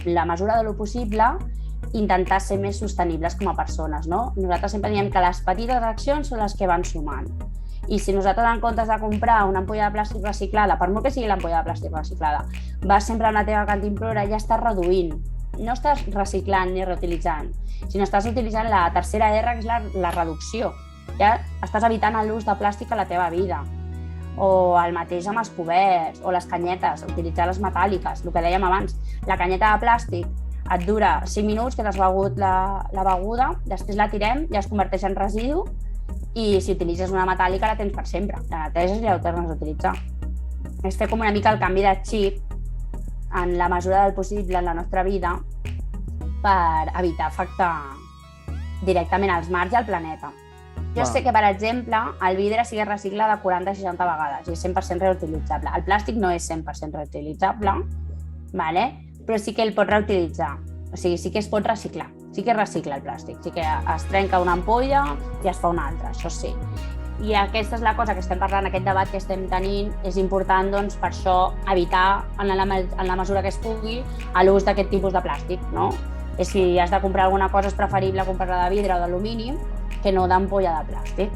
la mesura de lo possible, intentar ser més sostenibles com a persones, no? Nosaltres sempre diem que les petites accions són les que van sumant. I si nosaltres, en comptes de comprar una ampolla de plàstic reciclada, per molt que sigui l'ampolla de plàstic reciclada, vas sempre a la teva cantimplora, ja estàs reduint. No estàs reciclant ni reutilitzant, sinó estàs utilitzant la tercera R, que és la reducció. Ja estàs evitant l'ús de plàstic a la teva vida. O el mateix amb els coberts, o les canyetes, utilitzar les metàl·liques, el que dèiem abans. La canyeta de plàstic et dura 5 minuts que t'has begut la beguda, després la tirem i es converteix en residu, i si utilitzes una metàl·lica la tens per sempre, la neteges i la tornes a utilitzar. És fer com una mica el canvi de xip en la mesura del possible en la nostra vida per evitar afectar directament als mars i al planeta. Jo sé que, per exemple, el vidre sigui reciclat de 40-60 vegades i és 100% reutilitzable. El plàstic no és 100% reutilitzable, vale? Però sí que el pots reutilitzar, o sigui, sí que es pot reciclar, sí que es recicla el plàstic, sí que es trenca una ampolla i es fa una altra, això sí. I aquesta és la cosa que estem parlant, aquest debat que estem tenint, és important, doncs, per això evitar, en la mesura que es pugui, l'ús d'aquest tipus de plàstic, no? I si has de comprar alguna cosa és preferible comprar-la de vidre o d'alumini que no d'ampolla de plàstic.